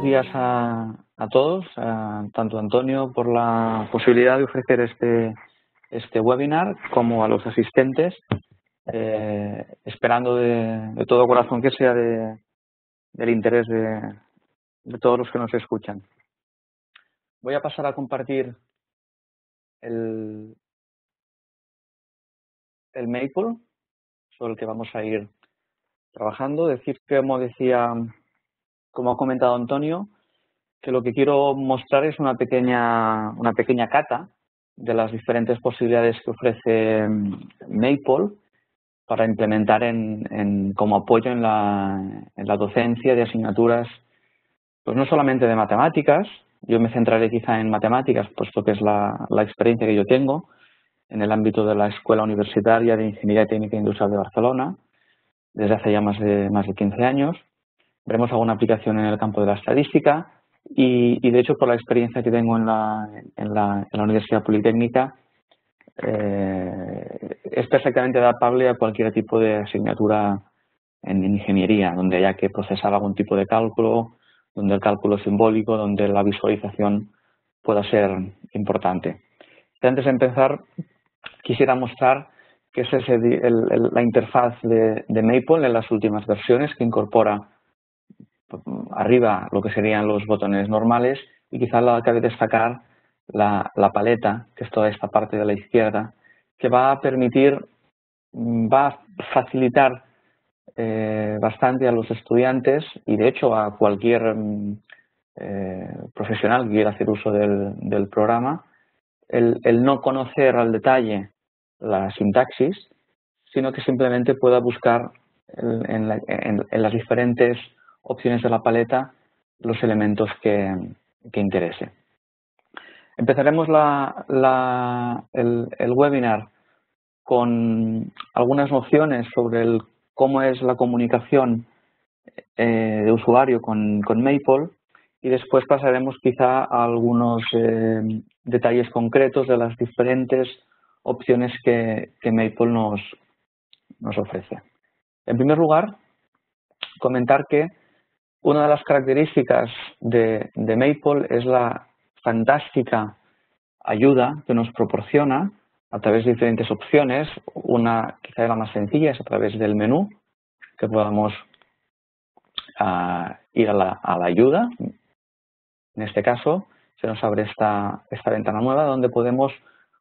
días a todos, tanto a Antonio por la posibilidad de ofrecer este webinar como a los asistentes, esperando de todo corazón que sea del interés de todos los que nos escuchan. Voy a pasar a compartir el Maple sobre el que vamos a ir trabajando. Decir que, como ha comentado Antonio, que lo que quiero mostrar es una pequeña cata de las diferentes posibilidades que ofrece Maple para implementar como apoyo en la docencia de asignaturas, pues no solamente de matemáticas. Yo me centraré quizá en matemáticas, puesto que es la experiencia que yo tengo en el ámbito de la Escuela Universitaria de Ingeniería Técnica e Industrial de Barcelona, desde hace ya más de 15 años. Veremos alguna aplicación en el campo de la estadística y de hecho, por la experiencia que tengo en la Universidad Politécnica, es perfectamente adaptable a cualquier tipo de asignatura en ingeniería, donde haya que procesar algún tipo de cálculo, donde el cálculo simbólico, donde la visualización pueda ser importante. Y antes de empezar, quisiera mostrar que esa es la interfaz de Maple en las últimas versiones, que incorpora arriba lo que serían los botones normales y quizás cabe destacar la paleta, que es toda esta parte de la izquierda, que va a facilitar bastante a los estudiantes y de hecho a cualquier profesional que quiera hacer uso del programa, el no conocer al detalle la sintaxis, sino que simplemente pueda buscar en las diferentes opciones de la paleta los elementos que interese. Empezaremos el webinar con algunas nociones sobre cómo es la comunicación de usuario con Maple y después pasaremos quizá a algunos detalles concretos de las diferentes opciones que Maple nos ofrece. En primer lugar, comentar que una de las características de Maple es la fantástica ayuda que nos proporciona a través de diferentes opciones. Una, quizá la más sencilla, es a través del menú, que podamos ir a la ayuda. En este caso, se nos abre esta ventana nueva donde podemos,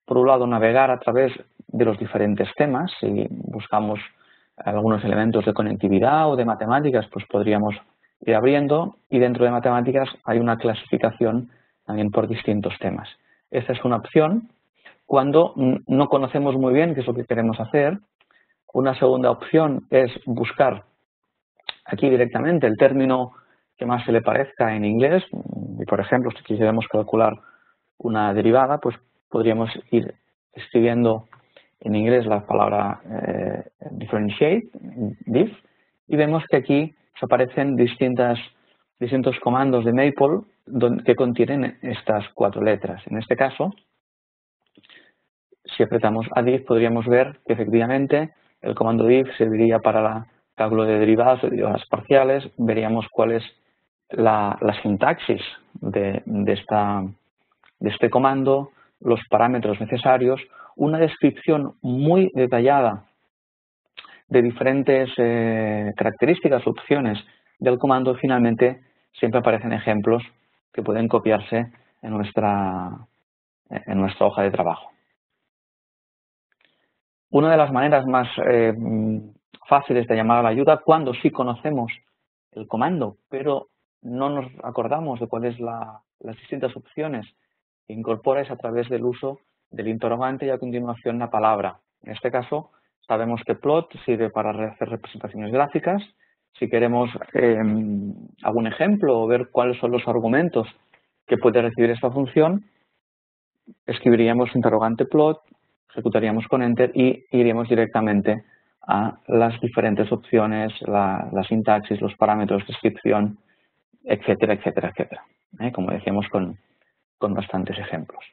por un lado, navegar a través de los diferentes temas. Si buscamos algunos elementos de conectividad o de matemáticas, pues podríamos ir abriendo, y dentro de matemáticas hay una clasificación también por distintos temas. Esta es una opción cuando no conocemos muy bien qué es lo que queremos hacer. Una segunda opción es buscar aquí directamente el término que más se le parezca en inglés. Y por ejemplo, si quisiéramos calcular una derivada, pues podríamos ir escribiendo en inglés la palabra differentiate, diff, y vemos que aquí se aparecen distintos comandos de Maple que contienen estas 4 letras. En este caso, si apretamos a diff, podríamos ver que efectivamente el comando diff serviría para el cálculo de derivadas o derivadas parciales. Veríamos cuál es la sintaxis de este comando, los parámetros necesarios, una descripción muy detallada de diferentes características, opciones del comando. Finalmente, siempre aparecen ejemplos que pueden copiarse en nuestra hoja de trabajo. Una de las maneras más fáciles de llamar a la ayuda, cuando sí conocemos el comando, pero no nos acordamos de cuáles las distintas opciones que incorpora, es a través del uso del interrogante y a continuación la palabra. En este caso, sabemos que plot sirve para hacer representaciones gráficas. Si queremos algún ejemplo o ver cuáles son los argumentos que puede recibir esta función, escribiríamos interrogante plot, ejecutaríamos con Enter y iríamos directamente a las diferentes opciones, la sintaxis, los parámetros, descripción, etcétera, etcétera, etcétera. Como decíamos, con bastantes ejemplos.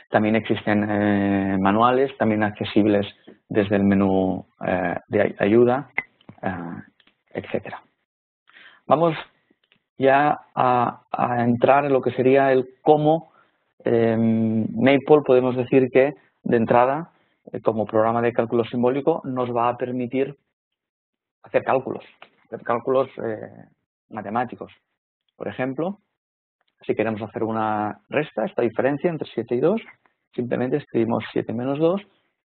También existen manuales, también accesibles desde el menú de ayuda, etcétera. Vamos ya a entrar en lo que sería el cómo Maple podemos decir que de entrada como programa de cálculo simbólico nos va a permitir hacer cálculos matemáticos. Por ejemplo, si queremos hacer una resta, esta diferencia entre 7 y 2, simplemente escribimos 7 menos 2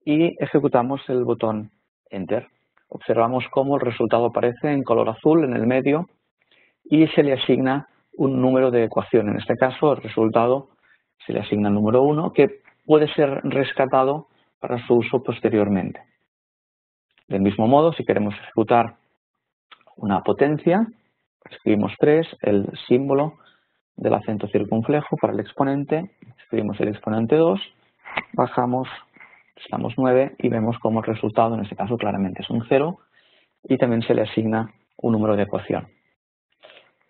y ejecutamos el botón Enter. Observamos cómo el resultado aparece en color azul en el medio y se le asigna un número de ecuación. En este caso, el resultado se le asigna el número 1, que puede ser rescatado para su uso posteriormente. Del mismo modo, si queremos ejecutar una potencia, escribimos 3, el símbolo del acento circunflejo para el exponente, escribimos el exponente 2, bajamos, estamos 9 y vemos como el resultado en este caso claramente es un 0 y también se le asigna un número de ecuación.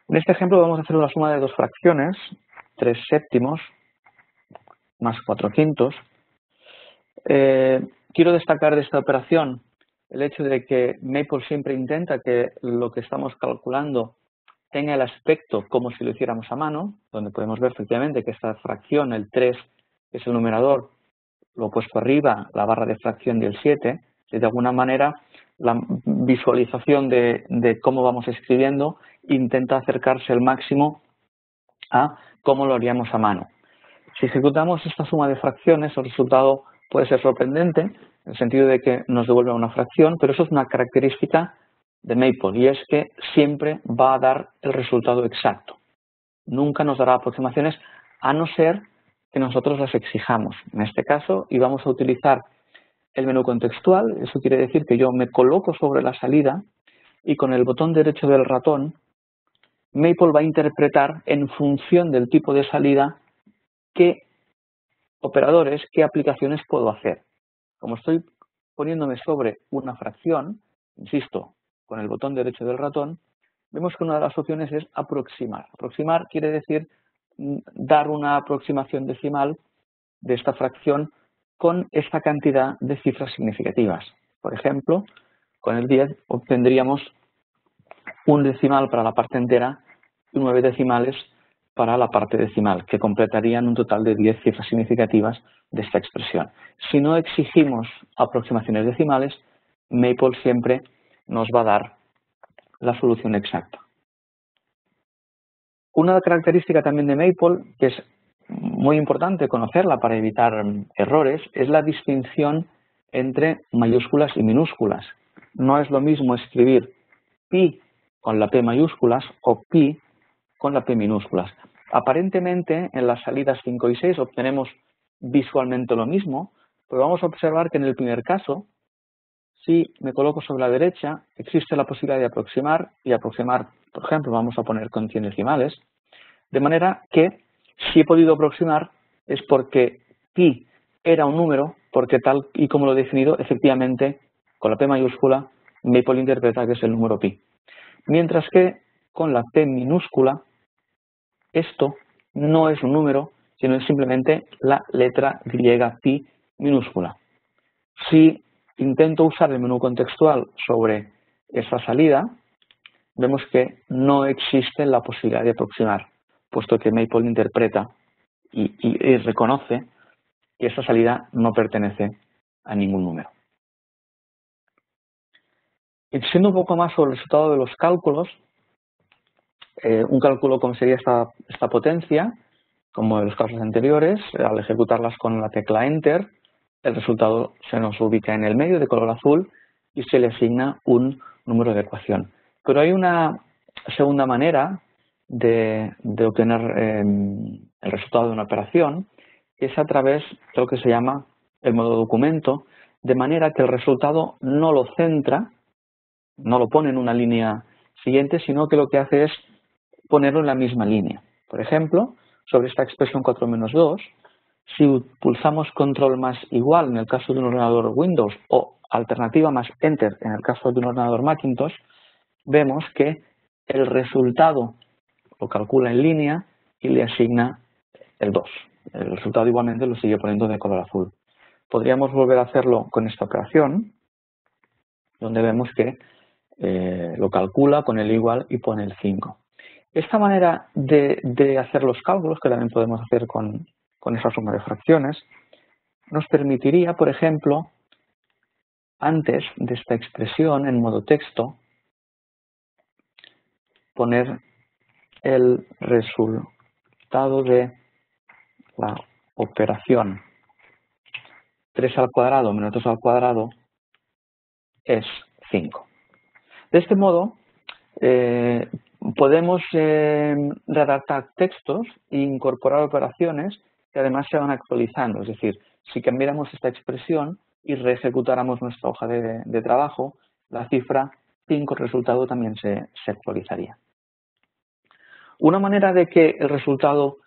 En este ejemplo vamos a hacer una suma de dos fracciones, 3 séptimos más 4 quintos. Quiero destacar de esta operación el hecho de que Maple siempre intenta que lo que estamos calculando tenga el aspecto como si lo hiciéramos a mano, donde podemos ver efectivamente que esta fracción, el 3, que es el numerador, lo he puesto arriba, la barra de fracción del 7, y de alguna manera la visualización de cómo vamos escribiendo intenta acercarse al máximo a cómo lo haríamos a mano. Si ejecutamos esta suma de fracciones, el resultado puede ser sorprendente, en el sentido de que nos devuelve una fracción, pero eso es una característica de Maple, y es que siempre va a dar el resultado exacto. Nunca nos dará aproximaciones, a no ser que nosotros las exijamos. En este caso, íbamos a utilizar el menú contextual, eso quiere decir que yo me coloco sobre la salida y con el botón derecho del ratón, Maple va a interpretar en función del tipo de salida qué operadores, qué aplicaciones puedo hacer. Como estoy poniéndome sobre una fracción, insisto, con el botón derecho del ratón, vemos que una de las opciones es aproximar. Aproximar quiere decir dar una aproximación decimal de esta fracción con esta cantidad de cifras significativas. Por ejemplo, con el 10 obtendríamos un decimal para la parte entera y 9 decimales para la parte decimal, que completarían un total de 10 cifras significativas de esta expresión. Si no exigimos aproximaciones decimales, Maple siempre nos va a dar la solución exacta. Una característica también de Maple, que es muy importante conocerla para evitar errores, es la distinción entre mayúsculas y minúsculas. No es lo mismo escribir pi con la P mayúsculas o pi con la P minúsculas. Aparentemente, en las salidas 5 y 6 obtenemos visualmente lo mismo, pero vamos a observar que en el primer caso, si me coloco sobre la derecha, existe la posibilidad de aproximar, y aproximar, por ejemplo, vamos a poner con 100 decimales, de manera que si he podido aproximar es porque pi era un número, porque tal y como lo he definido, efectivamente, con la P mayúscula, Maple interpreta que es el número pi. Mientras que con la P minúscula, esto no es un número, sino es simplemente la letra griega pi minúscula. Si intento usar el menú contextual sobre esa salida, vemos que no existe la posibilidad de aproximar, puesto que Maple interpreta y reconoce que esa salida no pertenece a ningún número. Y siendo un poco más sobre el resultado de los cálculos, un cálculo como sería esta potencia, como en los casos anteriores, al ejecutarlas con la tecla Enter, el resultado se nos ubica en el medio de color azul y se le asigna un número de ecuación. Pero hay una segunda manera de obtener el resultado de una operación, que es a través de lo que se llama el modo documento, de manera que el resultado no lo centra, no lo pone en una línea siguiente, sino que lo que hace es ponerlo en la misma línea. Por ejemplo, sobre esta expresión 4 menos 2, si pulsamos control más igual en el caso de un ordenador Windows o alternativa más Enter en el caso de un ordenador Macintosh, vemos que el resultado lo calcula en línea y le asigna el 2. El resultado igualmente lo sigue poniendo de color azul. Podríamos volver a hacerlo con esta operación, donde vemos que lo calcula con el igual y pone el 5. Esta manera de hacer los cálculos, que también podemos hacer con esa suma de fracciones, nos permitiría, por ejemplo, antes de esta expresión en modo texto, poner el resultado de la operación 3 al cuadrado menos 2 al cuadrado es 5. De este modo, podemos redactar textos e incorporar operaciones que además se van actualizando. Es decir, si cambiáramos esta expresión y reejecutáramos nuestra hoja de trabajo, la cifra 5, el resultado también se actualizaría. Una manera de que el resultado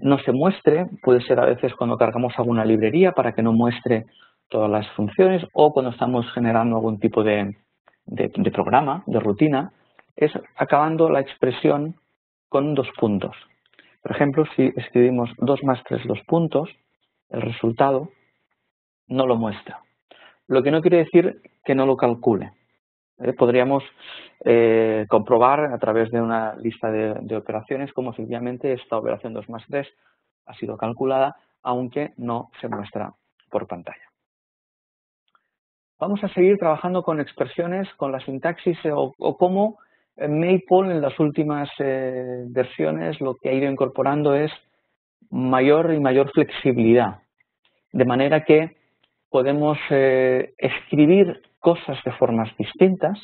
no se muestre puede ser a veces cuando cargamos alguna librería para que no muestre todas las funciones, o cuando estamos generando algún tipo de programa, de rutina, es acabando la expresión con 2 puntos. Por ejemplo, si escribimos 2 más 3 2 puntos, el resultado no lo muestra. Lo que no quiere decir que no lo calcule. Podríamos comprobar a través de una lista de operaciones cómo efectivamente esta operación 2 más 3 ha sido calculada, aunque no se muestra por pantalla. Vamos a seguir trabajando con expresiones, con la sintaxis o cómo Maple en las últimas versiones lo que ha ido incorporando es mayor y mayor flexibilidad, de manera que podemos escribir cosas de formas distintas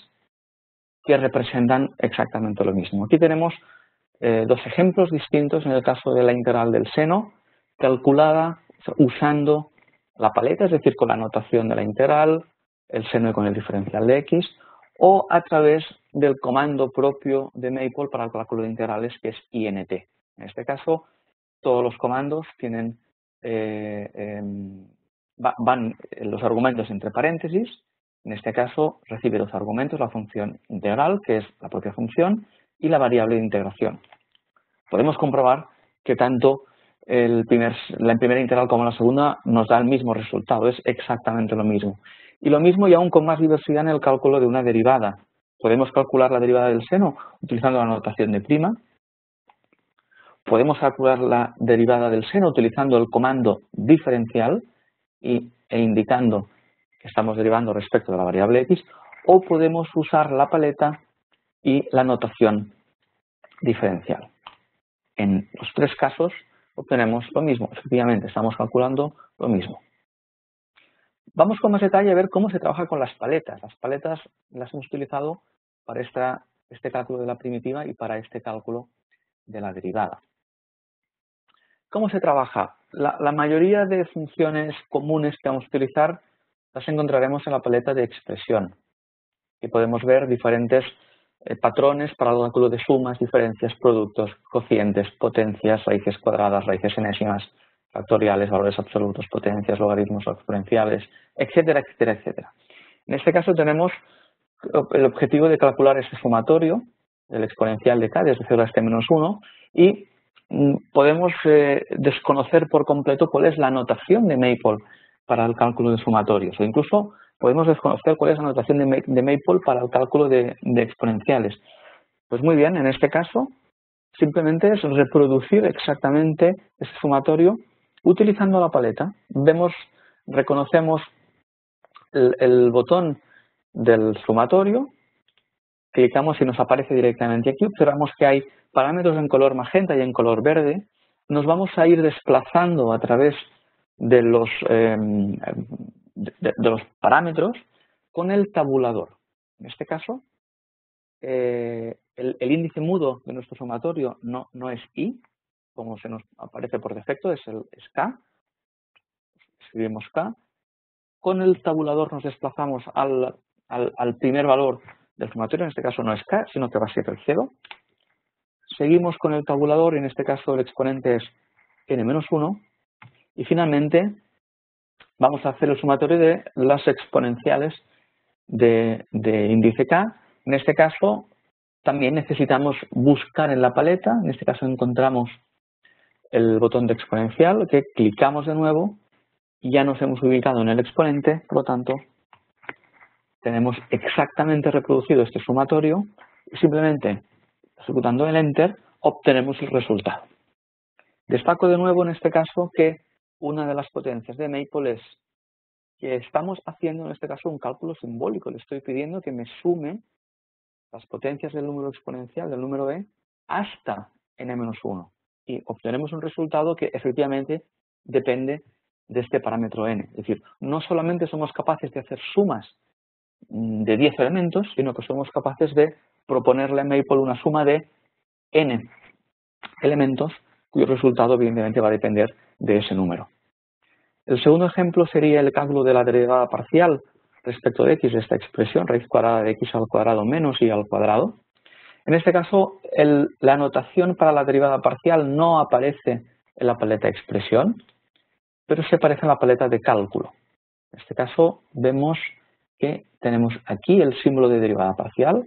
que representan exactamente lo mismo. Aquí tenemos 2 ejemplos distintos en el caso de la integral del seno, calculada usando la paleta, es decir, con la notación de la integral, el seno y con el diferencial de x, o a través del comando propio de Maple para el cálculo de integrales, que es int. En este caso, todos los comandos tienen van los argumentos entre paréntesis. En este caso, recibe 2 argumentos, la función integral, que es la propia función, y la variable de integración. Podemos comprobar que tanto la primera integral como la segunda nos da el mismo resultado, es exactamente lo mismo. Y lo mismo y aún con más diversidad en el cálculo de una derivada. Podemos calcular la derivada del seno utilizando la notación de prima. Podemos calcular la derivada del seno utilizando el comando diferencial e indicando que estamos derivando respecto de la variable x, o podemos usar la paleta y la notación diferencial. En los 3 casos obtenemos lo mismo, efectivamente estamos calculando lo mismo. Vamos con más detalle a ver cómo se trabaja con las paletas. Las paletas las hemos utilizado para este cálculo de la primitiva y para este cálculo de la derivada. ¿Cómo se trabaja? La mayoría de funciones comunes que vamos a utilizar las encontraremos en la paleta de expresión. Y podemos ver diferentes patrones para el cálculo de sumas, diferencias, productos, cocientes, potencias, raíces cuadradas, raíces enésimas, factoriales, valores absolutos, potencias, logaritmos exponenciales, etcétera, etcétera, etcétera. En este caso tenemos el objetivo de calcular este sumatorio, el exponencial de k, desde 0 hasta -1, y podemos desconocer por completo cuál es la notación de Maple para el cálculo de sumatorios, o incluso podemos desconocer cuál es la notación de Maple para el cálculo de exponenciales. Pues muy bien, en este caso simplemente es reproducir exactamente ese sumatorio utilizando la paleta. Reconocemos el botón del sumatorio, clicamos y nos aparece directamente aquí. Observamos que hay parámetros en color magenta y en color verde. Nos vamos a ir desplazando a través de los parámetros con el tabulador. En este caso, el índice mudo de nuestro sumatorio no es i, como se nos aparece por defecto, es k. Escribimos k. Con el tabulador nos desplazamos al primer valor del sumatorio, en este caso no es k, sino que va a ser el 0. Seguimos con el tabulador y en este caso el exponente es n-1. Y finalmente vamos a hacer el sumatorio de las exponenciales de índice k. En este caso también necesitamos buscar en la paleta, en este caso encontramos el botón de exponencial, que clicamos de nuevo y ya nos hemos ubicado en el exponente, por lo tanto tenemos exactamente reproducido este sumatorio y simplemente ejecutando el Enter, obtenemos el resultado. Destaco de nuevo en este caso que una de las potencias de Maple es que estamos haciendo en este caso un cálculo simbólico. Le estoy pidiendo que me sume las potencias del número exponencial, del número e, hasta n-1. Y obtenemos un resultado que efectivamente depende de este parámetro n. Es decir, no solamente somos capaces de hacer sumas de 10 elementos, sino que somos capaces de proponerle a Maple una suma de n elementos, cuyo resultado evidentemente va a depender de ese número. El segundo ejemplo sería el cálculo de la derivada parcial respecto de x, de esta expresión, raíz cuadrada de x al cuadrado menos y al cuadrado. En este caso, la notación para la derivada parcial no aparece en la paleta de expresión, pero sí aparece en la paleta de cálculo. En este caso, vemos que tenemos aquí el símbolo de derivada parcial.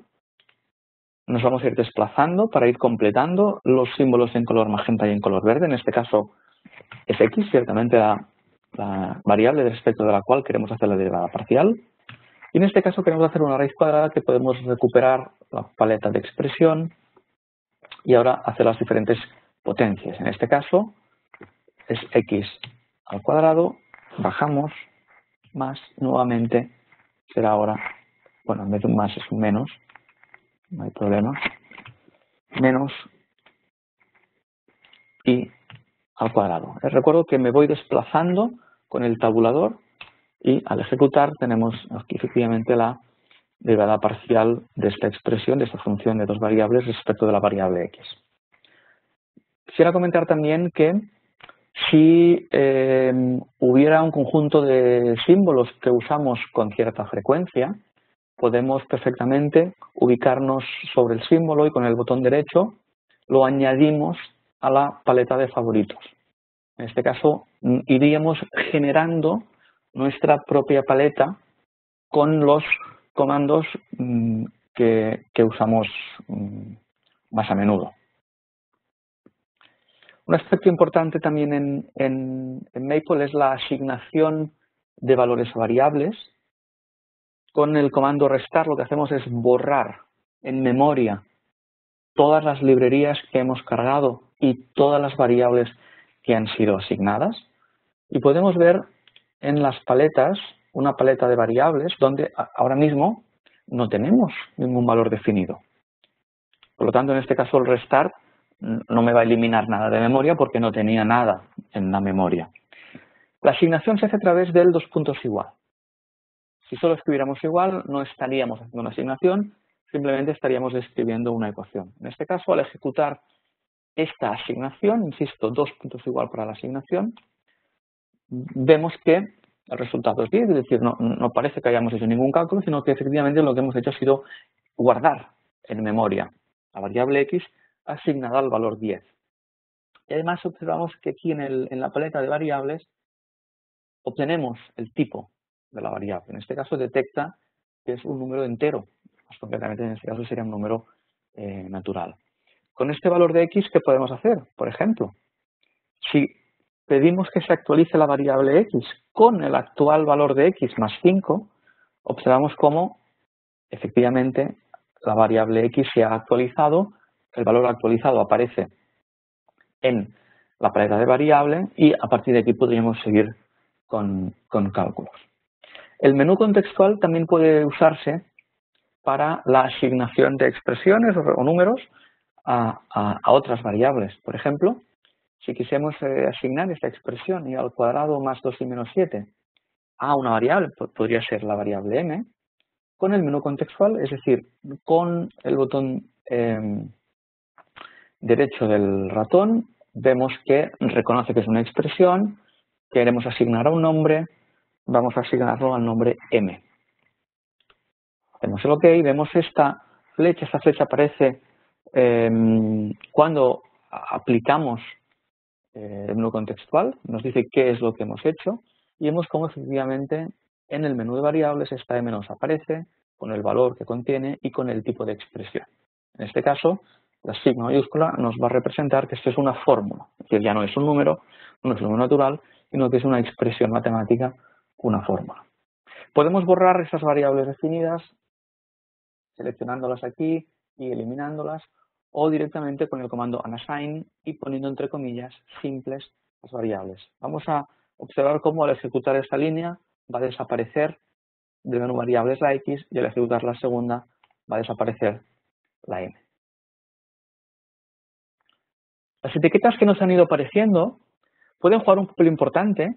Nos vamos a ir desplazando para ir completando los símbolos en color magenta y en color verde. En este caso es x, ciertamente la variable respecto de la cual queremos hacer la derivada parcial. Y en este caso queremos hacer una raíz cuadrada que podemos recuperar la paleta de expresión y ahora hacer las diferentes potencias. En este caso es x al cuadrado, bajamos, más, nuevamente será ahora, bueno, en vez de un más es un menos, no hay problema, menos y al cuadrado. Les recuerdo que me voy desplazando con el tabulador y al ejecutar tenemos aquí efectivamente la derivada parcial de esta expresión, de esta función de dos variables respecto de la variable x. Quisiera comentar también que si hubiera un conjunto de símbolos que usamos con cierta frecuencia, podemos perfectamente ubicarnos sobre el símbolo y con el botón derecho lo añadimos a la paleta de favoritos. En este caso, iríamos generando nuestra propia paleta con los comandos que usamos más a menudo. Un aspecto importante también en Maple es la asignación de valores a variables. Con el comando restar lo que hacemos es borrar en memoria todas las librerías que hemos cargado y todas las variables que han sido asignadas. Y podemos ver en las paletas una paleta de variables donde ahora mismo no tenemos ningún valor definido. Por lo tanto, en este caso el restart no me va a eliminar nada de memoria porque no tenía nada en la memoria. La asignación se hace a través del dos puntos igual. Si solo escribiéramos igual, no estaríamos haciendo una asignación, simplemente estaríamos describiendo una ecuación. En este caso, al ejecutar esta asignación, insisto, dos puntos igual para la asignación, vemos que el resultado es 10, es decir, no parece que hayamos hecho ningún cálculo, sino que efectivamente lo que hemos hecho ha sido guardar en memoria la variable x asignada al valor 10. Y además observamos que aquí en la paleta de variables obtenemos el tipo de la variable. En este caso detecta que es un número entero, más concretamente en este caso sería un número natural. Con este valor de x, ¿qué podemos hacer? Por ejemplo, si pedimos que se actualice la variable x con el actual valor de x más 5, observamos cómo efectivamente la variable x se ha actualizado, el valor actualizado aparece en la paleta de variable y a partir de aquí podríamos seguir con cálculos. El menú contextual también puede usarse para la asignación de expresiones o números a otras variables. Por ejemplo, si quisiéramos asignar esta expresión y al cuadrado más 2 y menos 7 a una variable, podría ser la variable m, con el menú contextual, es decir, con el botón derecho del ratón, vemos que reconoce que es una expresión, queremos asignar a un nombre, vamos a asignarlo al nombre m. Hacemos el OK, vemos esta flecha aparece cuando aplicamos el menú contextual, nos dice qué es lo que hemos hecho y vemos cómo efectivamente en el menú de variables esta m nos aparece con el valor que contiene y con el tipo de expresión. En este caso, la sigma mayúscula nos va a representar que esto es una fórmula, es decir, ya no es un número natural, sino que es una expresión matemática, una fórmula. Podemos borrar esas variables definidas seleccionándolas aquí y eliminándolas, o directamente con el comando unassign y poniendo entre comillas simples las variables. Vamos a observar cómo al ejecutar esta línea va a desaparecer del menú variables la X y al ejecutar la segunda va a desaparecer la M. Las etiquetas que nos han ido apareciendo pueden jugar un papel importante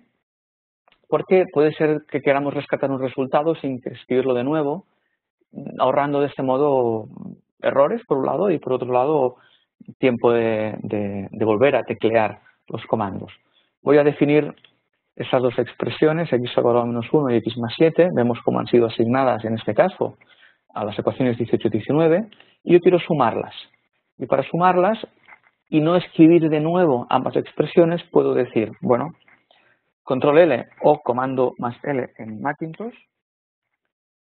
porque puede ser que queramos rescatar un resultado sin escribirlo de nuevo, ahorrando de este modo errores por un lado y por otro lado tiempo de volver a teclear los comandos. Voy a definir esas dos expresiones, x al cuadrado menos 1 y x más 7, vemos cómo han sido asignadas en este caso a las ecuaciones 18 y 19, y yo quiero sumarlas. Y para sumarlas y no escribir de nuevo ambas expresiones, puedo decir, bueno, control L o comando más L en Macintosh,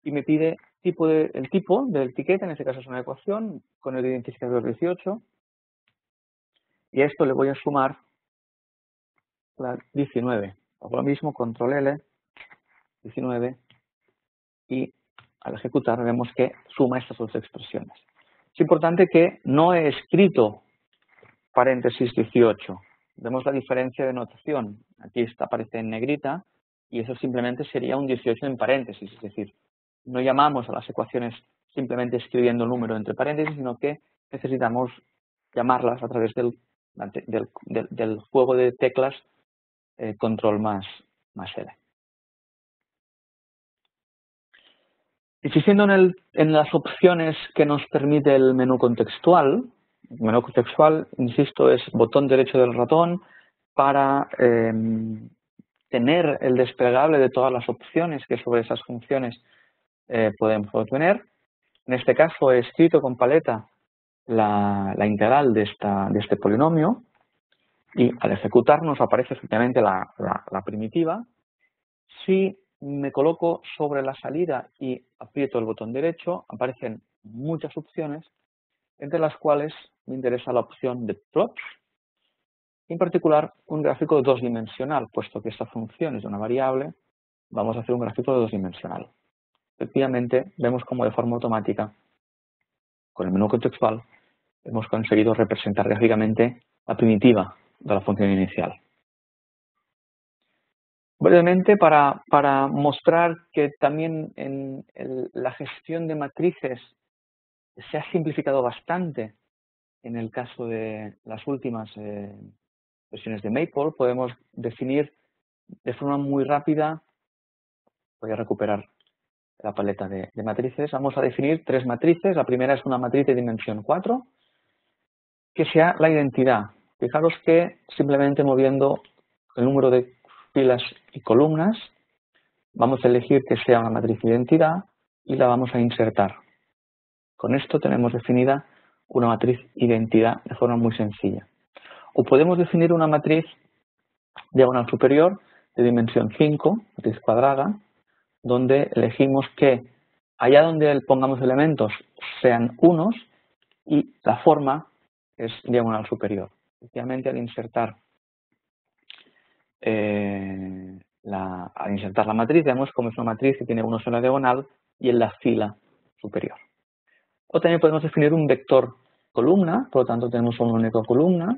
y me pide el tipo de etiqueta, en este caso es una ecuación, con el identificador 18, y a esto le voy a sumar la 19. Hago lo mismo, control L, 19, y al ejecutar vemos que suma estas dos expresiones. Es importante que no he escrito paréntesis 18. Vemos la diferencia de notación. Aquí aparece en negrita y eso simplemente sería un 18 en paréntesis. Es decir, no llamamos a las ecuaciones simplemente escribiendo el número entre paréntesis, sino que necesitamos llamarlas a través del juego de teclas control más L. Insistiendo en las opciones que nos permite el menú contextual. El menú contextual, insisto, es botón derecho del ratón para tener el desplegable de todas las opciones que sobre esas funciones podemos obtener. En este caso he escrito con paleta la integral de este polinomio y al ejecutar nos aparece efectivamente la primitiva. Si me coloco sobre la salida y aprieto el botón derecho, aparecen muchas opciones, entre las cuales me interesa la opción de plots, en particular un gráfico dosdimensional, puesto que esta función es de una variable, vamos a hacer un gráfico dosdimensional. Efectivamente, vemos como de forma automática, con el menú contextual, hemos conseguido representar gráficamente la primitiva de la función inicial. Brevemente, para mostrar que también en la gestión de matrices se ha simplificado bastante en el caso de las últimas versiones de Maple, podemos definir de forma muy rápida, voy a recuperar la paleta de matrices, vamos a definir tres matrices. La primera es una matriz de dimensión 4, que sea la identidad. Fijaros que simplemente moviendo el número de filas y columnas, vamos a elegir que sea una matriz de identidad y la vamos a insertar. Con esto tenemos definida una matriz identidad de forma muy sencilla. O podemos definir una matriz diagonal superior de dimensión 5, matriz cuadrada, donde elegimos que allá donde pongamos elementos sean unos y la forma es diagonal superior. Efectivamente, al insertar la matriz, vemos como es una matriz que tiene unos en la diagonal y en la fila superior. O también podemos definir un vector columna, por lo tanto tenemos una única columna,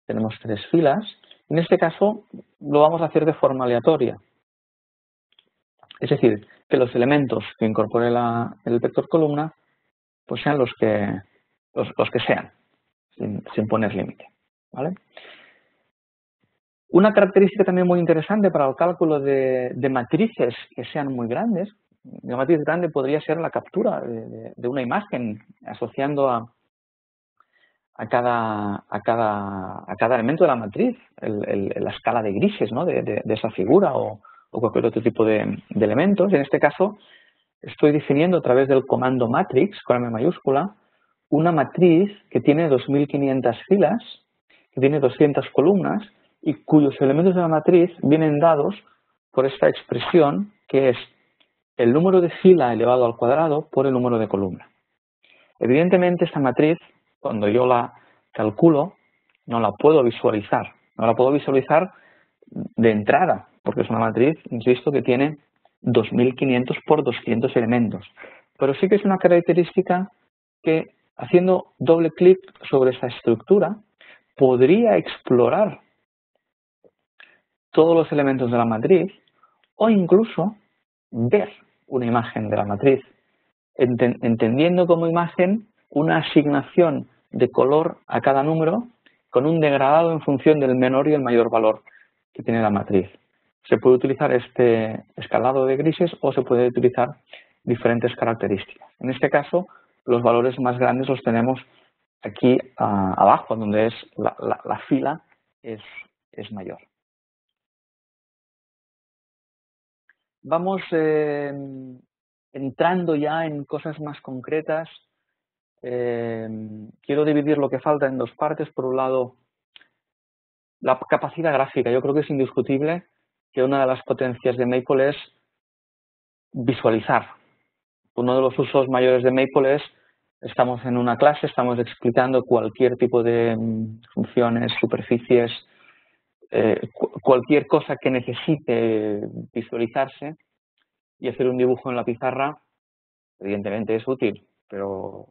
tenemos tres filas. En este caso lo vamos a hacer de forma aleatoria. Es decir, que los elementos que incorpore el vector columna pues sean los que sean, sin poner límite, ¿vale? Una característica también muy interesante para el cálculo de matrices que sean muy grandes, una matriz grande podría ser la captura de una imagen asociando a cada elemento de la matriz, la escala de grises, ¿no? de esa figura o cualquier otro tipo de elementos. En este caso, estoy definiendo a través del comando matrix, con M mayúscula, una matriz que tiene 2500 filas, que tiene 200 columnas y cuyos elementos de la matriz vienen dados por esta expresión que es el número de fila elevado al cuadrado por el número de columna. Evidentemente, esta matriz, cuando yo la calculo, no la puedo visualizar. No la puedo visualizar de entrada, porque es una matriz, insisto, que tiene 2500 por 200 elementos. Pero sí que es una característica que haciendo doble clic sobre esta estructura, podría explorar todos los elementos de la matriz o incluso ver una imagen de la matriz, entendiendo como imagen una asignación de color a cada número con un degradado en función del menor y el mayor valor que tiene la matriz. Se puede utilizar este escalado de grises o se puede utilizar diferentes características. En este caso, los valores más grandes los tenemos aquí abajo, donde es la fila es mayor. Vamos entrando ya en cosas más concretas. Quiero dividir lo que falta en dos partes. Por un lado, la capacidad gráfica. Yo creo que es indiscutible que una de las potencias de Maple es visualizar. Uno de los usos mayores de Maple es, estamos en una clase, estamos explicando cualquier tipo de funciones, superficies, cualquier cosa que necesite visualizarse, y hacer un dibujo en la pizarra, evidentemente es útil, pero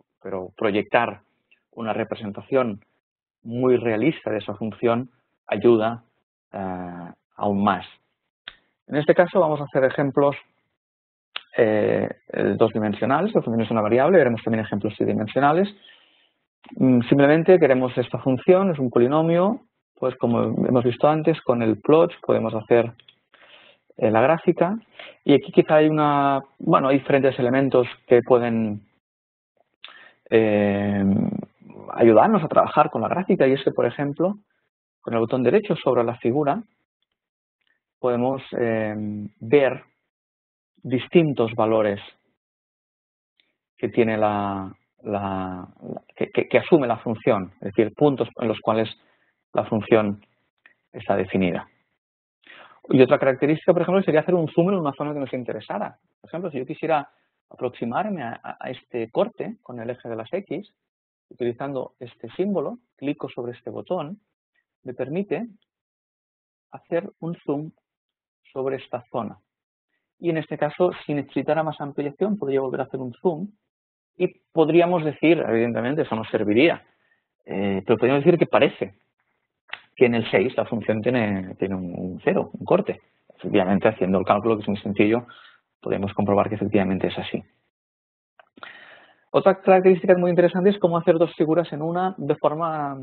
proyectar una representación muy realista de esa función ayuda aún más. En este caso vamos a hacer ejemplos dos-dimensionales, la función es una variable, veremos también ejemplos tridimensionales. Simplemente queremos esta función, es un polinomio, pues como hemos visto antes, con el plot podemos hacer la gráfica, y aquí quizá hay hay diferentes elementos que pueden ayudarnos a trabajar con la gráfica, y es que, por ejemplo, con el botón derecho sobre la figura podemos ver distintos valores que tiene que asume la función, es decir, puntos en los cuales la función está definida. Y otra característica, por ejemplo, sería hacer un zoom en una zona que nos interesara. Por ejemplo, si yo quisiera aproximarme a este corte con el eje de las X, utilizando este símbolo, clico sobre este botón, me permite hacer un zoom sobre esta zona. Y en este caso, si necesitara más ampliación, podría volver a hacer un zoom y podríamos decir, evidentemente eso nos serviría, pero podríamos decir que parece que en el 6 la función tiene un 0, un corte. Efectivamente, haciendo el cálculo, que es muy sencillo, podemos comprobar que efectivamente es así. Otra característica muy interesante es cómo hacer dos figuras en una de forma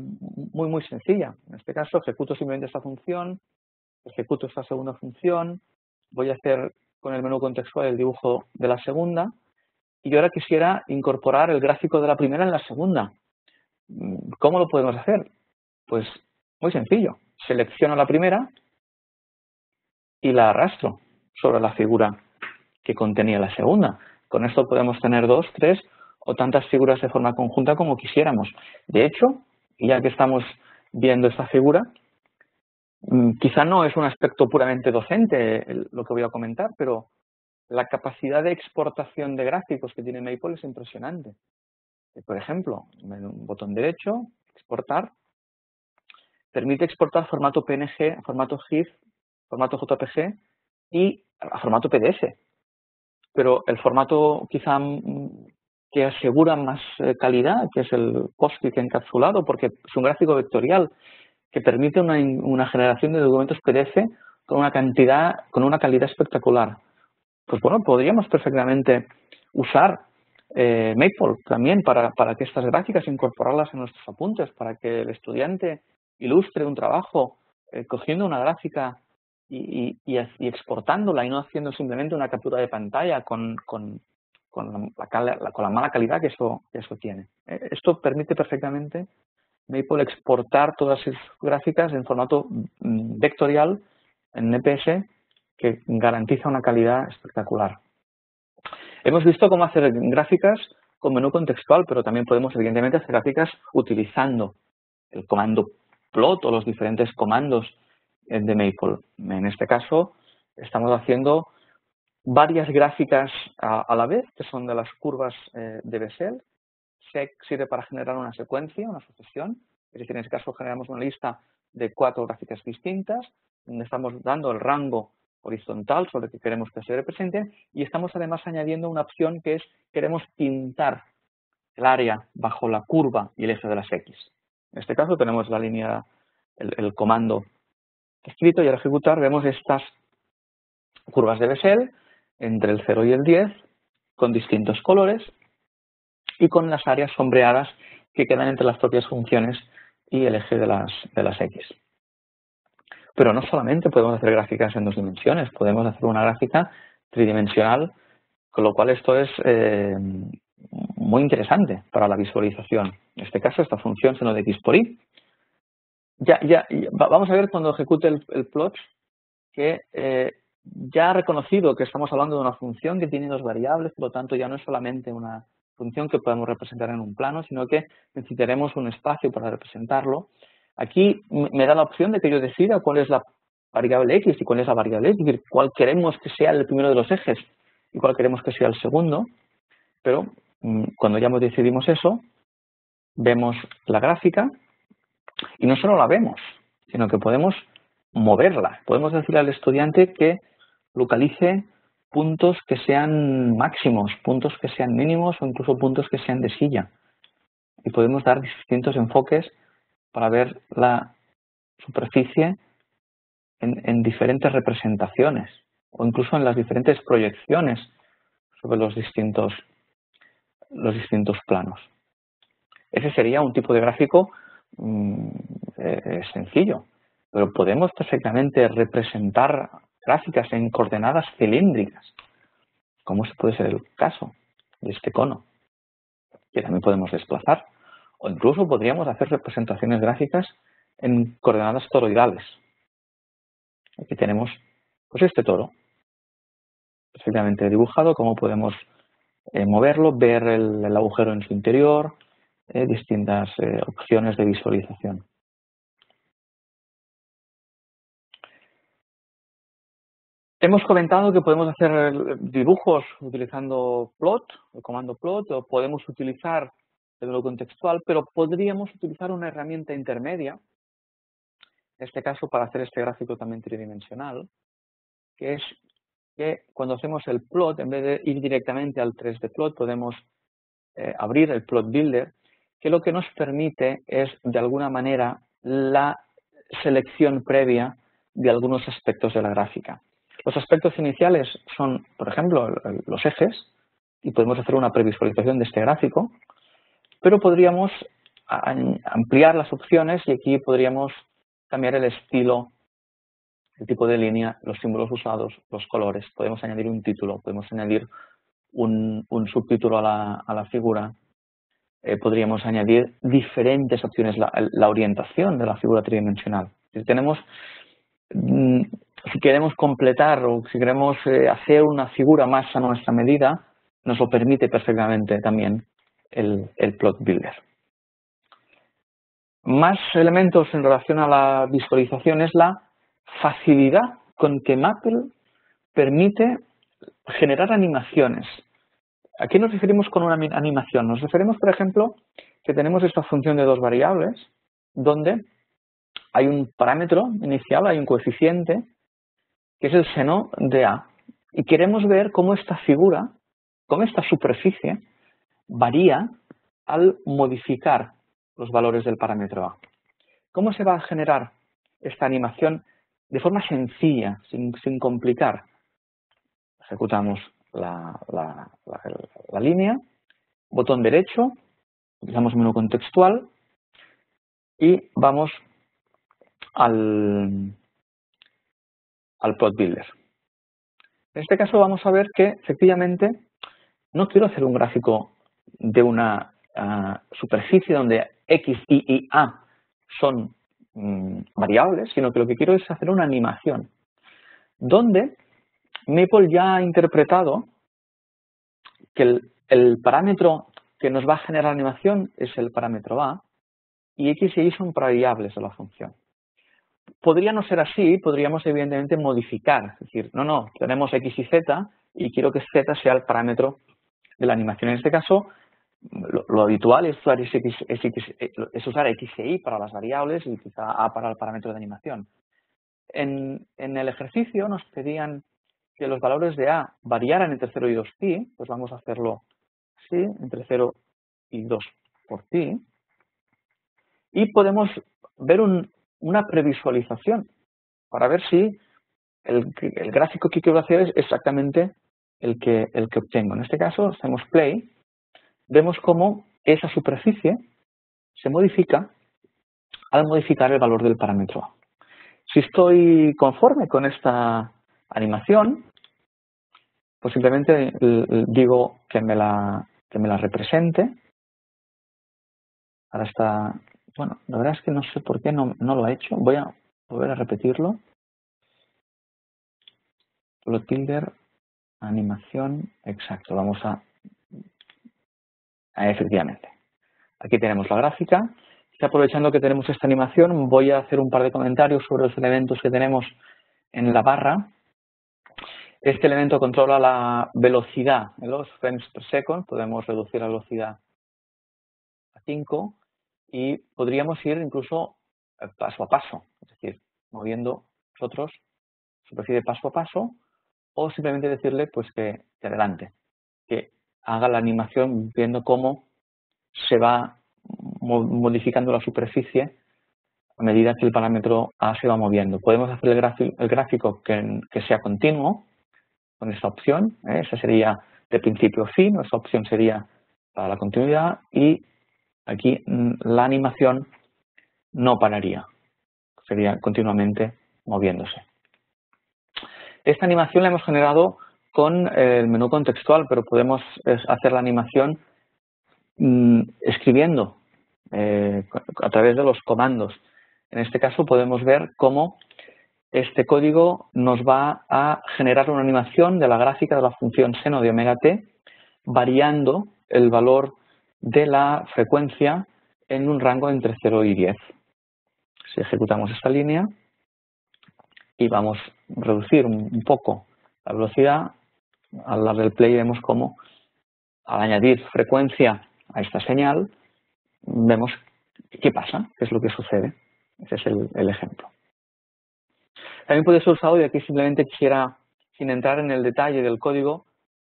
muy sencilla. En este caso, ejecuto simplemente esta función, ejecuto esta segunda función, voy a hacer con el menú contextual el dibujo de la segunda, y yo ahora quisiera incorporar el gráfico de la primera en la segunda. ¿Cómo lo podemos hacer? Pues muy sencillo. Selecciono la primera y la arrastro sobre la figura que contenía la segunda. Con esto podemos tener 2, 3 o tantas figuras de forma conjunta como quisiéramos. De hecho, ya que estamos viendo esta figura, quizá no es un aspecto puramente docente lo que voy a comentar, pero la capacidad de exportación de gráficos que tiene Maple es impresionante. Por ejemplo, un botón derecho, exportar, permite exportar formato PNG, formato GIF, formato JPG y a formato PDF. Pero el formato quizá que asegura más calidad, que es el PostFix encapsulado, porque es un gráfico vectorial que permite una generación de documentos PDF con una calidad espectacular. Pues bueno, podríamos perfectamente usar Maple también para que estas gráficas incorporarlas en nuestros apuntes, para que el estudiante ilustre un trabajo cogiendo una gráfica y exportándola y no haciendo simplemente una captura de pantalla con la mala calidad que eso tiene. Esto permite perfectamente Maple exportar todas sus gráficas en formato vectorial en EPS que garantiza una calidad espectacular. Hemos visto cómo hacer gráficas con menú contextual, pero también podemos evidentemente hacer gráficas utilizando el comando plot o los diferentes comandos de Maple. En este caso estamos haciendo varias gráficas a la vez, que son de las curvas de Bessel. Sec sirve para generar una secuencia, una sucesión. Es decir, en este caso generamos una lista de 4 gráficas distintas, donde estamos dando el rango horizontal sobre el que queremos que se represente, y estamos además añadiendo una opción que es queremos pintar el área bajo la curva y el eje de las X. En este caso tenemos la línea, el comando escrito, y al ejecutar vemos estas curvas de Bessel entre el 0 y el 10 con distintos colores y con las áreas sombreadas que quedan entre las propias funciones y el eje de las X. Pero no solamente podemos hacer gráficas en 2 dimensiones, podemos hacer una gráfica tridimensional, con lo cual esto es muy interesante para la visualización. En este caso, esta función seno de x por y. Vamos a ver cuando ejecute el plot que ya ha reconocido que estamos hablando de una función que tiene 2 variables, por lo tanto ya no es solamente una función que podemos representar en un plano, sino que necesitaremos un espacio para representarlo. Aquí me da la opción de que yo decida cuál es la variable x y cuál es la variable y, es decir, cuál queremos que sea el primero de los ejes y cuál queremos que sea el segundo, pero cuando ya decidimos eso, vemos la gráfica y no solo la vemos, sino que podemos moverla. Podemos decirle al estudiante que localice puntos que sean máximos, puntos que sean mínimos o incluso puntos que sean de silla. Y podemos dar distintos enfoques para ver la superficie en diferentes representaciones o incluso en las diferentes proyecciones sobre los distintos planos. Ese sería un tipo de gráfico sencillo, pero podemos perfectamente representar gráficas en coordenadas cilíndricas, como puede ser el caso de este cono, que también podemos desplazar, o incluso podríamos hacer representaciones gráficas en coordenadas toroidales. Aquí tenemos pues este toro, perfectamente dibujado, cómo podemos moverlo, ver el agujero en su interior, distintas opciones de visualización. Hemos comentado que podemos hacer dibujos utilizando plot, el comando plot, o podemos utilizar el modelo contextual, pero podríamos utilizar una herramienta intermedia, en este caso para hacer este gráfico también tridimensional, que es que cuando hacemos el plot, en vez de ir directamente al 3D plot, podemos abrir el plot builder, que lo que nos permite es, de alguna manera, la selección previa de algunos aspectos de la gráfica. Los aspectos iniciales son, por ejemplo, los ejes, y podemos hacer una previsualización de este gráfico, pero podríamos ampliar las opciones y aquí podríamos cambiar el estilo, el tipo de línea, los símbolos usados, los colores. Podemos añadir un título, podemos añadir un subtítulo a la figura. Podríamos añadir diferentes opciones, la orientación de la figura tridimensional. Si queremos completar o si queremos hacer una figura más a nuestra medida, nos lo permite perfectamente también el Plot Builder. Más elementos en relación a la visualización es la facilidad con que Maple permite generar animaciones. ¿A qué nos referimos con una animación? Nos referimos, por ejemplo, que tenemos esta función de 2 variables, donde hay un parámetro inicial, hay un coeficiente, que es el seno de A. Y queremos ver cómo esta figura, cómo esta superficie, varía al modificar los valores del parámetro A. ¿Cómo se va a generar esta animación de forma sencilla, sin complicar? Ejecutamos la línea, botón derecho, utilizamos menú contextual y vamos al Plot Builder. En este caso vamos a ver que efectivamente no quiero hacer un gráfico de una superficie donde X, Y y A son variables, sino que lo que quiero es hacer una animación donde Maple ya ha interpretado que el parámetro que nos va a generar la animación es el parámetro A y X y Y son variables de la función. Podría no ser así, podríamos evidentemente modificar, es decir, no, tenemos X y Z y quiero que Z sea el parámetro de la animación. En este caso, lo habitual es usar X e Y para las variables y quizá A para el parámetro de animación. En el ejercicio nos pedían que los valores de A variaran entre 0 y 2pi, pues vamos a hacerlo así, entre 0 y 2 por pi. Y podemos ver una previsualización para ver si el gráfico que quiero hacer es exactamente el que obtengo. En este caso, hacemos play, vemos cómo esa superficie se modifica al modificar el valor del parámetro A. Si estoy conforme con esta animación, pues simplemente digo que me la represente. Ahora está, bueno, la verdad es que no sé por qué no lo ha hecho. Voy a volver a repetirlo. Plotilder, animación, exacto. Vamos a efectivamente. Aquí tenemos la gráfica. Y aprovechando que tenemos esta animación, voy a hacer un par de comentarios sobre los elementos que tenemos en la barra. Este elemento controla la velocidad en los frames per second. Podemos reducir la velocidad a 5 y podríamos ir incluso paso a paso, es decir, moviendo nosotros superficie paso a paso, o simplemente decirle pues que adelante, que haga la animación viendo cómo se va modificando la superficie a medida que el parámetro A se va moviendo. Podemos hacer el gráfico que sea continuo con esta opción, esa sería de principio a fin, esa opción sería para la continuidad, y aquí la animación no pararía, sería continuamente moviéndose. Esta animación la hemos generado con el menú contextual, pero podemos hacer la animación escribiendo a través de los comandos. En este caso podemos ver cómo este código nos va a generar una animación de la gráfica de la función seno de omega t, variando el valor de la frecuencia en un rango entre 0 y 10. Si ejecutamos esta línea y vamos a reducir un poco la velocidad, al dar el play vemos cómo al añadir frecuencia a esta señal, vemos qué pasa, qué es lo que sucede. Ese es el ejemplo. También puede ser usado, y aquí simplemente quisiera, sin entrar en el detalle del código,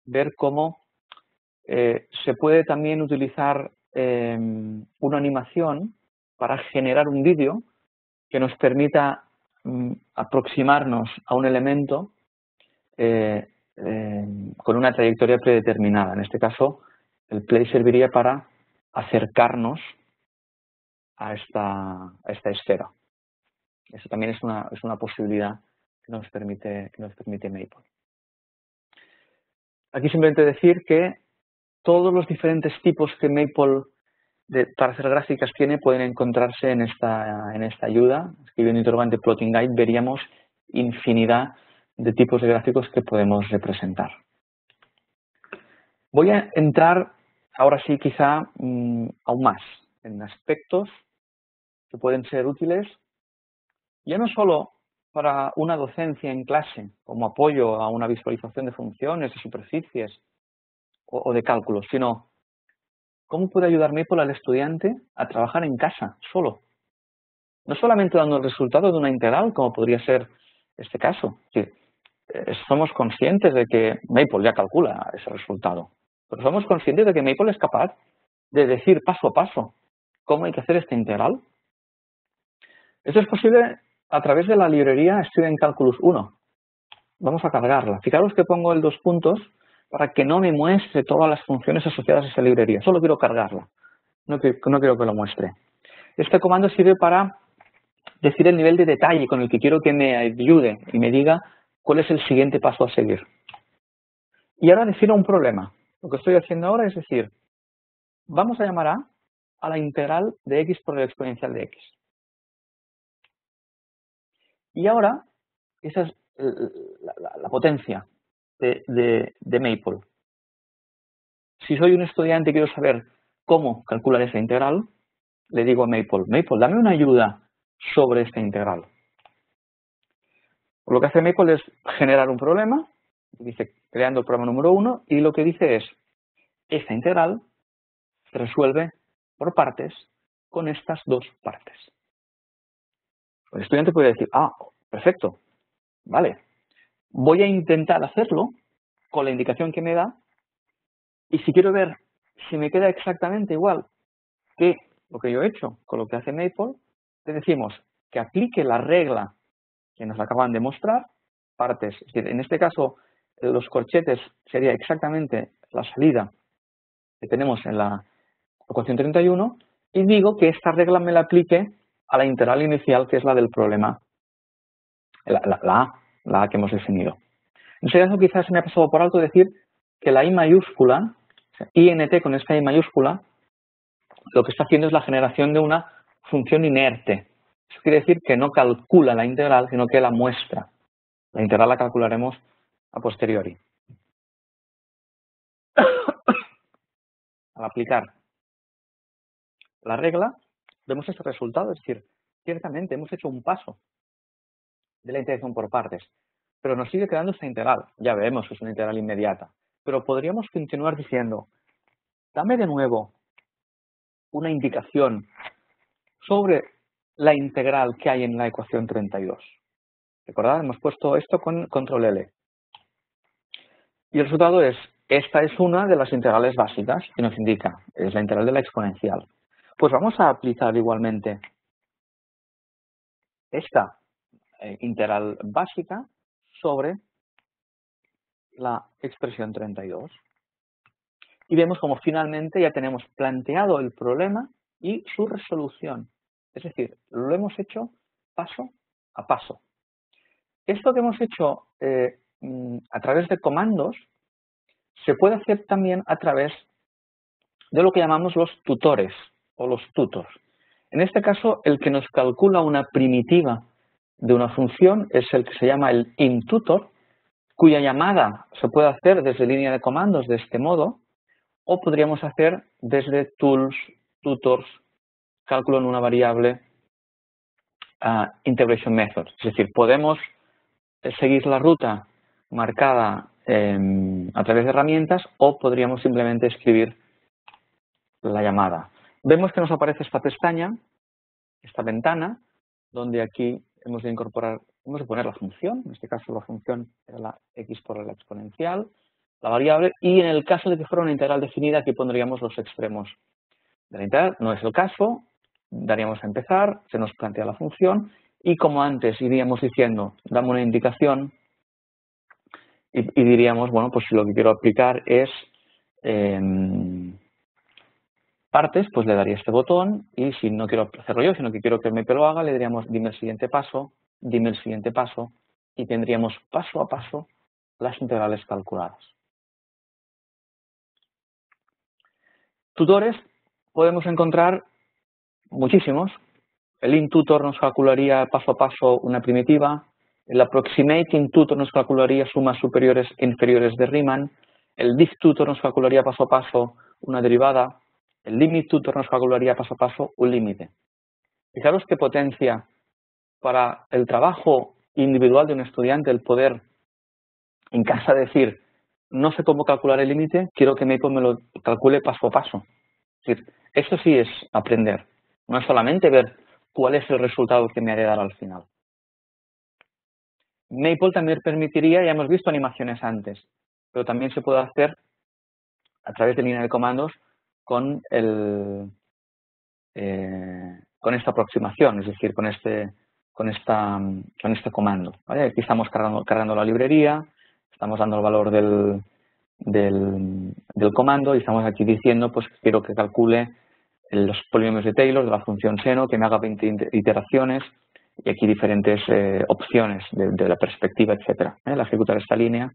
ver cómo se puede también utilizar una animación para generar un vídeo que nos permita aproximarnos a un elemento con una trayectoria predeterminada. En este caso, el play serviría para acercarnos a esta esfera. Eso también es una posibilidad que nos permite Maple. Aquí simplemente decir que todos los diferentes tipos que Maple para hacer gráficas tiene pueden encontrarse en esta ayuda. Escribiendo interrogante plotting guide veríamos infinidad de tipos de gráficos que podemos representar. Voy a entrar ahora sí quizá aún más en aspectos que pueden ser útiles ya no solo para una docencia en clase como apoyo a una visualización de funciones, de superficies o de cálculos, sino cómo puede ayudar Maple al estudiante a trabajar en casa, solo. No solamente dando el resultado de una integral, como podría ser este caso. Somos conscientes de que Maple ya calcula ese resultado, pero somos conscientes de que Maple es capaz de decir paso a paso cómo hay que hacer esta integral. Esto es posible a través de la librería Student Calculus 1. Vamos a cargarla. Fijaros que pongo el 2 puntos para que no me muestre todas las funciones asociadas a esa librería. Solo quiero cargarla. No quiero que lo muestre. Este comando sirve para decir el nivel de detalle con el que quiero que me ayude y me diga cuál es el siguiente paso a seguir. Y ahora defino un problema. Lo que estoy haciendo ahora es decir, vamos a llamar a la integral de x por el exponencial de x. Y ahora, esa es la potencia de Maple. Si soy un estudiante y quiero saber cómo calcular esa integral, le digo a Maple, dame una ayuda sobre esta integral. Lo que hace Maple es generar un problema, dice creando el problema número 1, y lo que dice es, esta integral se resuelve por partes con estas dos partes. El estudiante puede decir, perfecto, vale, voy a intentar hacerlo con la indicación que me da, y si quiero ver Si me queda exactamente igual que lo que yo he hecho con lo que hace Maple, le decimos que aplique la regla que nos acaban de mostrar, partes. Es decir, en este caso, los corchetes sería exactamente la salida que tenemos en la ecuación 31 y digo que esta regla me la aplique a la integral inicial, que es la del problema, la A que hemos definido. En ese caso, quizás se me ha pasado por alto decir que la I mayúscula, o sea, INT con esta I mayúscula, lo que está haciendo es la generación de una función inerte. Eso quiere decir que no calcula la integral, sino que la muestra. La integral la calcularemos a posteriori. Al aplicar la regla, vemos este resultado, es decir, ciertamente hemos hecho un paso de la integración por partes, pero nos sigue quedando esta integral. Ya vemos que es una integral inmediata, pero podríamos continuar diciendo, dame de nuevo una indicación sobre la integral que hay en la ecuación 32. ¿Recordad? Hemos puesto esto con control L. Y el resultado es, esta es una de las integrales básicas que nos indica, es la integral de la exponencial. Pues vamos a aplicar igualmente esta integral básica sobre la expresión 32. Y vemos como finalmente ya tenemos planteado el problema y su resolución. Es decir, lo hemos hecho paso a paso. Esto que hemos hecho a través de comandos se puede hacer también a través de lo que llamamos los tutores o los tutors. En este caso, el que nos calcula una primitiva de una función es el que se llama el intutor, cuya llamada se puede hacer desde línea de comandos de este modo, o podríamos hacer desde tools, tutors, cálculo en una variable, integration method. Es decir, podemos seguir la ruta marcada a través de herramientas o podríamos simplemente escribir la llamada. Vemos que nos aparece esta pestaña, esta ventana, donde aquí hemos de incorporar, hemos de poner la función, en este caso la función era la x por la exponencial, la variable, y en el caso de que fuera una integral definida, aquí pondríamos los extremos de la integral. No es el caso, daríamos a empezar, se nos plantea la función, y como antes iríamos diciendo, dame una indicación, y diríamos, bueno, pues si lo que quiero aplicar es partes, pues le daría este botón, y si no quiero hacerlo yo, sino que quiero que el Maple lo haga, le diríamos dime el siguiente paso, y tendríamos paso a paso las integrales calculadas. Tutores podemos encontrar muchísimos. El intutor nos calcularía paso a paso una primitiva, el approximating tutor nos calcularía sumas superiores e inferiores de Riemann, el diff tutor nos calcularía paso a paso una derivada, el limit tutor nos calcularía paso a paso un límite. Fijaros qué potencia para el trabajo individual de un estudiante el poder en casa decir, no sé cómo calcular el límite, quiero que Maple me lo calcule paso a paso. Es decir, esto sí es aprender, no es solamente ver cuál es el resultado que me haré dar al final. Maple también permitiría, ya hemos visto animaciones antes, pero también se puede hacer a través de línea de comandos con esta aproximación, es decir, con este comando. ¿Vale? Aquí estamos cargando la librería, estamos dando el valor del comando y estamos aquí diciendo pues que quiero que calcule los polinomios de Taylor de la función seno, que me haga 20 iteraciones y aquí diferentes opciones de la perspectiva, etcétera. Al ejecutar esta línea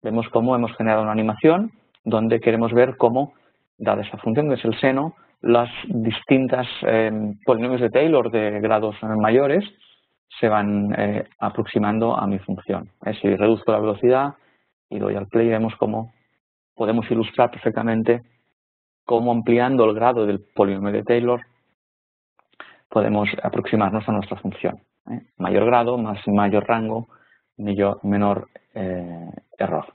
vemos cómo hemos generado una animación donde queremos ver cómo, dada esa función que es el seno, las distintas polinomios de Taylor de grados mayores se van aproximando a mi función. Si reduzco la velocidad y doy al play, vemos cómo podemos ilustrar perfectamente cómo ampliando el grado del polinomio de Taylor podemos aproximarnos a nuestra función. Mayor grado, mayor rango, menor error.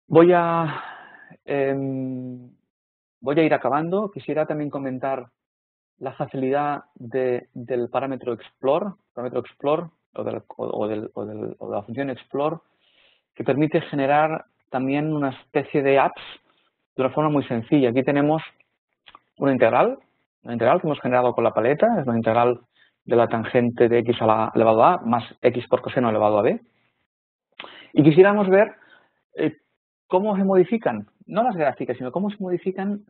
Voy a ir acabando. Quisiera también comentar la facilidad del parámetro explore o de la función explore, que permite generar también una especie de apps de una forma muy sencilla. Aquí tenemos una integral que hemos generado con la paleta, es una integral de la tangente de x elevado a más x por coseno elevado a b. Y quisiéramos ver cómo se modifican, no las gráficas, sino cómo se modifican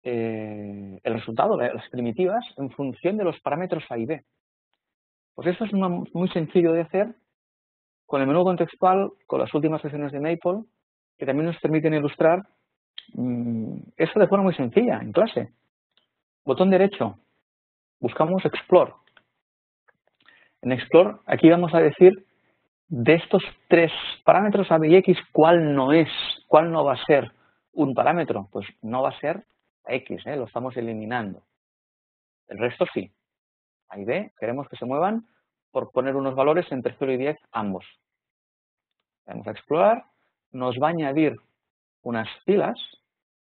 el resultado, las primitivas, en función de los parámetros a y b. Pues esto es muy sencillo de hacer con el menú contextual, con las últimas versiones de Maple, que también nos permiten ilustrar esto de forma muy sencilla, en clase. Botón derecho, buscamos Explore. En Explore, aquí vamos a decir de estos tres parámetros a, b y x, ¿cuál no va a ser un parámetro? Pues no va a ser x, lo estamos eliminando. El resto sí. A y b queremos que se muevan por poner unos valores entre 0 y 10 ambos. Vamos a explorar, nos va a añadir unas filas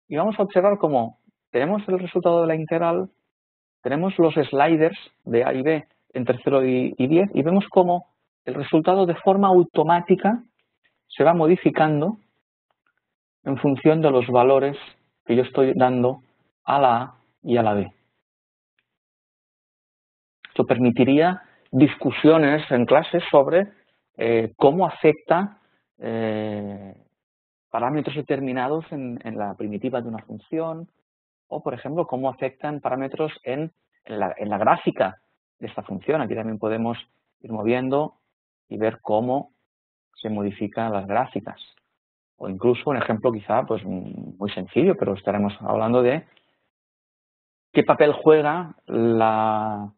y vamos a observar cómo tenemos el resultado de la integral, tenemos los sliders de a y b entre 0 y 10 y vemos cómo el resultado de forma automática se va modificando en función de los valores que yo estoy dando a la A y a la B. Esto permitiría discusiones en clase sobre cómo afecta parámetros determinados en la primitiva de una función o, por ejemplo, cómo afectan parámetros en la gráfica de esta función. Aquí también podemos ir moviendo y ver cómo se modifican las gráficas. O incluso un ejemplo quizá pues muy sencillo, pero estaremos hablando de qué papel juega la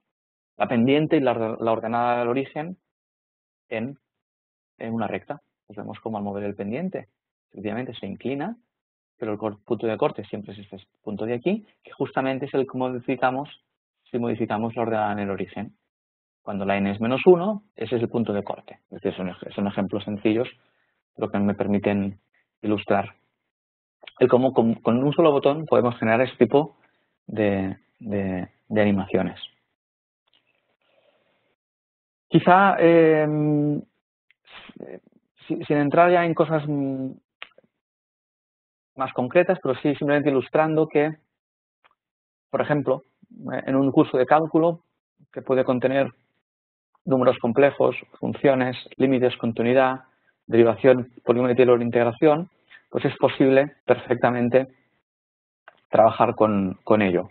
pendiente y la ordenada del origen en una recta. Pues vemos cómo al mover el pendiente, efectivamente se inclina, pero el punto de corte siempre es este punto de aquí, que justamente es el que modificamos si modificamos la ordenada en el origen. Cuando la n es -1, ese es el punto de corte. Es decir, son ejemplos sencillos, pero que me permiten ilustrar el cómo con un solo botón podemos generar este tipo de animaciones. Quizá, sin entrar ya en cosas más concretas, pero sí simplemente ilustrando que, por ejemplo, en un curso de cálculo que puede contener números complejos, funciones, límites, continuidad, derivación, polinomio de Taylor, integración, pues es posible perfectamente trabajar con ello.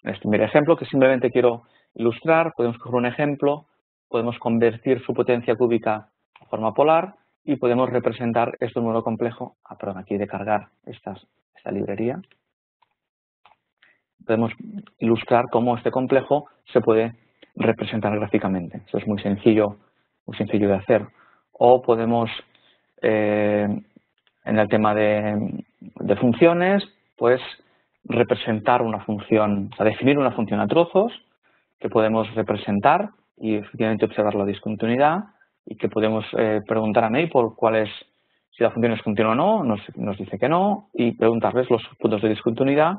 En este primer ejemplo, que simplemente quiero ilustrar, podemos coger un ejemplo, podemos convertir su potencia cúbica a forma polar y podemos representar este número complejo, perdón, aquí de cargar esta librería. Podemos ilustrar cómo este complejo se puede representar gráficamente. Eso es muy sencillo de hacer. O podemos, en el tema de funciones, pues representar una función, o sea, definir una función a trozos que podemos representar y efectivamente observar la discontinuidad y que podemos preguntar a Maple si la función es continua o no, nos dice que no, y preguntarles los puntos de discontinuidad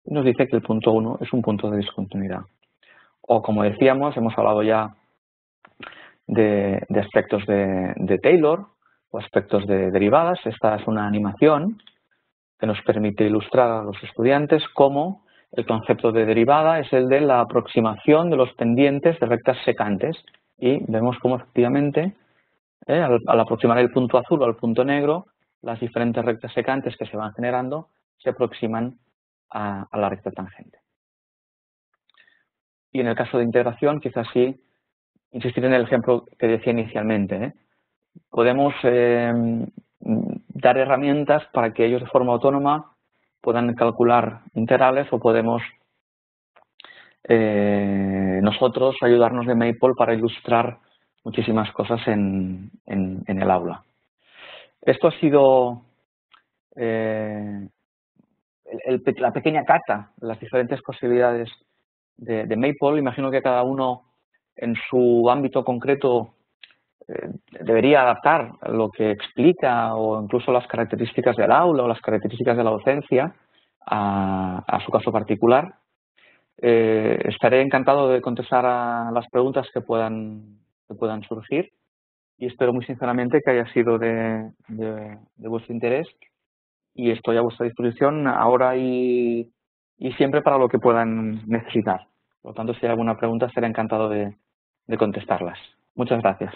y nos dice que el punto 1 es un punto de discontinuidad. O como decíamos, hemos hablado ya de aspectos de Taylor o aspectos de derivadas. Esta es una animación que nos permite ilustrar a los estudiantes cómo el concepto de derivada es el de la aproximación de los pendientes de rectas secantes. Y vemos cómo efectivamente, al aproximar el punto azul o el punto negro, las diferentes rectas secantes que se van generando se aproximan a la recta tangente. Y en el caso de integración, quizás sí, insistir en el ejemplo que decía inicialmente. Podemos dar herramientas para que ellos de forma autónoma puedan calcular integrales o podemos nosotros ayudarnos de Maple para ilustrar muchísimas cosas en el aula. Esto ha sido la pequeña cata, las diferentes posibilidades de Maple. Imagino que cada uno en su ámbito concreto debería adaptar lo que explica o incluso las características del aula o las características de la docencia a su caso particular. Estaré encantado de contestar a las preguntas que puedan surgir y espero muy sinceramente que haya sido de vuestro interés y estoy a vuestra disposición ahora y siempre para lo que puedan necesitar. Por lo tanto, si hay alguna pregunta, estaré encantado de contestarlas. Muchas gracias.